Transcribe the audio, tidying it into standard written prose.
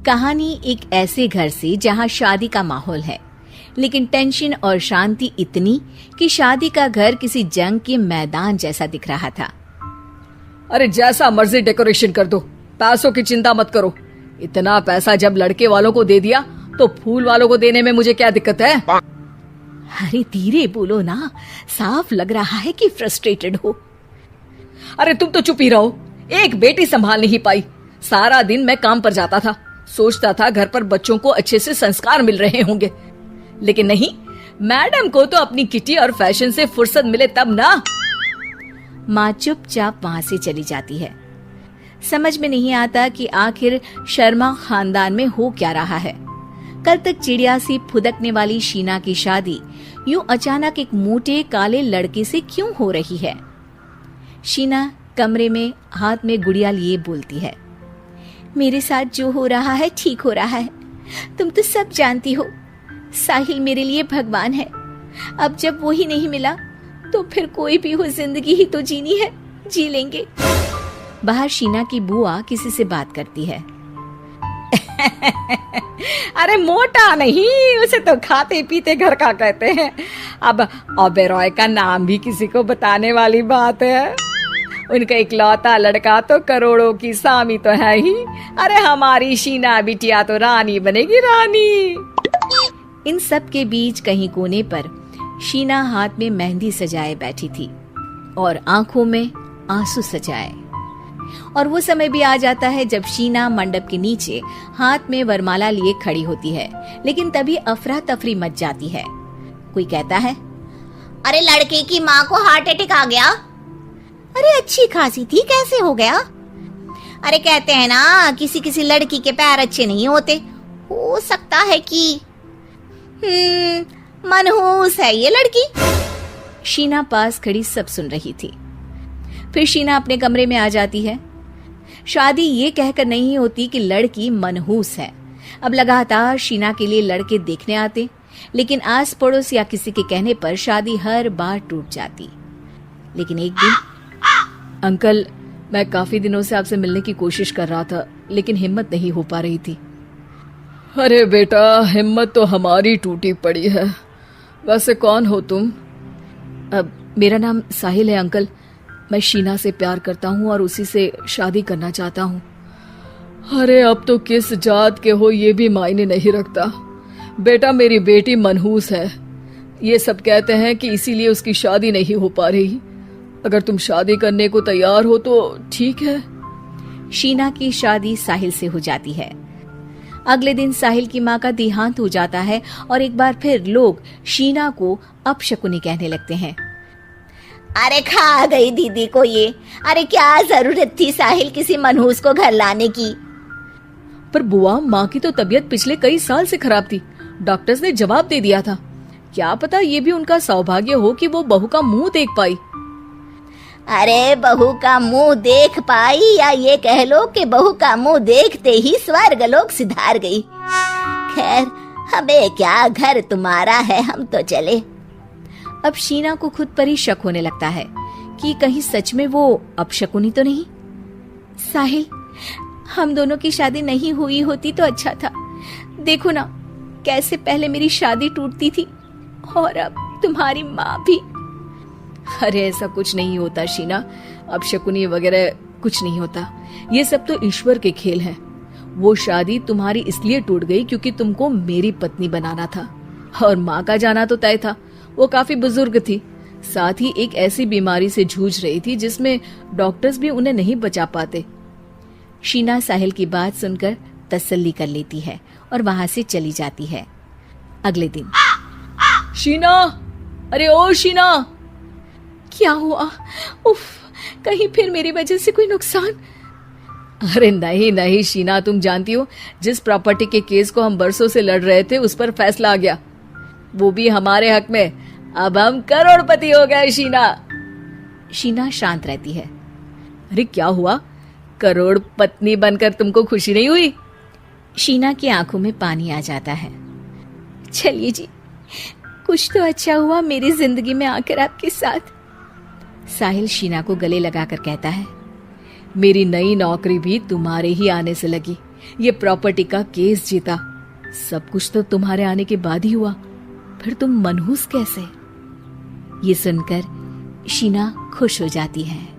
कहानी एक ऐसे घर से जहां शादी का माहौल है, लेकिन टेंशन और शांति इतनी कि शादी का घर किसी जंग के मैदान जैसा दिख रहा था। अरे जैसा मर्जी डेकोरेशन कर दो, पैसों की चिंता मत करो। इतना पैसा जब लड़के वालों को दे दिया तो फूल वालों को देने में मुझे क्या दिक्कत है? अरे धीरे बोलो ना, साफ लग रहा है कि फ्रस्ट्रेटेड हो। अरे तुम तो चुप ही रहो। एक बेटी संभाल नहीं पाई। सारा दिन मैं काम पर जाता था, सोचता था घर पर बच्चों को अच्छे से संस्कार मिल रहे होंगे, लेकिन नहीं, मैडम को तो अपनी किटी और फैशन से फुर्सत मिले तब ना। माँ चुपचाप वहां से चली जाती है। समझ में नहीं आता कि आखिर शर्मा खानदान में हो क्या रहा है। कल तक चिड़िया सी फुदकने वाली शीना की शादी यूं अचानक एक मोटे काले लड़के से क्यों हो रही है? शीना कमरे में हाथ में गुड़िया लिए बोलती है, मेरे साथ जो हो रहा है ठीक हो रहा है। तुम तो सब जानती हो, साहिल मेरे लिए भगवान है। अब जब वो ही नहीं मिला तो फिर कोई भी हो, जिंदगी ही तो जीनी है, जी लेंगे। बाहर शीना की बुआ किसी से बात करती है। अरे मोटा नहीं, उसे तो खाते पीते घर का कहते हैं। अब ओबेरॉय का नाम भी किसी को बताने वाली बात है। उनका इकलौता लड़का तो करोड़ों की सामी तो है ही। अरे हमारी शीना बिटिया तो रानी बनेगी, रानी। इन सब के बीच कहीं कोने पर शीना हाथ में मेहंदी सजाए बैठी थी और आंखों में आंसू सजाए। और वो समय भी आ जाता है जब शीना मंडप के नीचे हाथ में वरमाला लिए खड़ी होती है, लेकिन तभी अफरा तफरी मच जाती है। कोई कहता है, अरे लड़के की माँ को हार्ट अटैक आ गया। अरे अच्छी खासी थी, कैसे हो गया? अरे कहते हैं ना, किसी किसी लड़की के पैर अच्छे नहीं होते। हो सकता है कि मनहूस है ये लड़की। शीना पास खड़ी सब सुन रही थी। फिर शीना अपने कमरे में आ जाती है। शादी ये कहकर नहीं होती कि लड़की मनहूस है। अब लगातार शीना के लिए लड़के देखने आते, लेकिन आस पड़ोस या किसी के कहने पर शादी हर बार टूट जाती। लेकिन एक दिन, अंकल, मैं काफी दिनों से आपसे मिलने की कोशिश कर रहा था, लेकिन हिम्मत नहीं हो पा रही थी। अरे बेटा, हिम्मत तो हमारी टूटी पड़ी है। वैसे कौन हो तुम? अब मेरा नाम साहिल है अंकल। मैं शीना से प्यार करता हूँ और उसी से शादी करना चाहता हूँ। अरे अब तो किस जात के हो ये भी मायने नहीं रखता। बेटा, मेरी बेटी मनहूस है। ये सब कहते हैं कि इसीलिए उसकी शादी नहीं हो पा रही। अगर तुम शादी करने को तैयार हो तो ठीक है। शीना की शादी साहिल से हो जाती है। अगले दिन साहिल की माँ का देहांत हो जाता है और एक बार फिर लोग शीना को अपशकुनी कहने लगते हैं। अरे खा गई दीदी को ये। अरे क्या जरूरत थी साहिल किसी मनहूस को घर लाने की? पर बुआ, माँ की तो तबीयत पिछले कई साल से खराब थी। डॉक्टर्स ने जवाब दे दिया था। क्या पता ये भी उनका सौभाग्य हो कि वो बहू का मुंह देख पाई। अरे बहू का मुंह देख पाई, या ये कह लो कि बहू का मुंह देखते ही स्वर्ग लोक सिधार गई। खैर, हमें क्या, घर तुम्हारा है, हम तो चले। अब शीना को खुद पर ही शक होने लगता है कि कहीं सच में वो अपशकुनी तो नहीं। साहिल, हम दोनों की शादी नहीं हुई होती तो अच्छा था। देखो ना, कैसे पहले मेरी शादी टूटती थी और अब तुम्हारी माँ भी। अरे ऐसा कुछ नहीं होता शीना, अपशकुनी वगैरह कुछ नहीं होता। ये सब तो ईश्वर के खेल हैं। वो शादी तुम्हारी इसलिए टूट गई क्योंकि तुमको मेरी पत्नी बनाना था, और माँ का जाना तो तय था। वो काफी बुजुर्ग थी, साथ ही एक ऐसी बीमारी से जूझ रही थी जिसमें डॉक्टर्स भी उन्हें नहीं बचा पाते। शीना साहिल की बात सुनकर तसल्ली कर लेती है और वहां से चली जाती है। अगले दिन, शीना, अरे ओ शीना। क्या हुआ? उफ, कहीं फिर मेरी वजह से कोई नुकसान? अरे नहीं नहीं शीना, तुम जानती हो, जिस प्रॉपर्टी के केस को हम बरसों से लड़ रहे थे उस पर फैसला आ गया, वो भी हमारे हक में। अब हम करोड़पति हो गए शीना। शीना शांत रहती है। अरे क्या हुआ? करोड़ पत्नी बनकर तुमको खुशी नहीं हुई? शीना की आंखों में पानी आ जाता है। चलिए जी, कुछ तो अच्छा हुआ मेरी जिंदगी में आकर आपके साथ। साहिल शीना को गले लगाकर कहता है, मेरी नई नौकरी भी तुम्हारे ही आने से लगी। ये प्रॉपर्टी का केस जीता। सब कुछ तो तुम्हारे आने के बाद ही हुआ, फिर तुम मनहूस कैसे? ये सुनकर शीना खुश हो जाती है।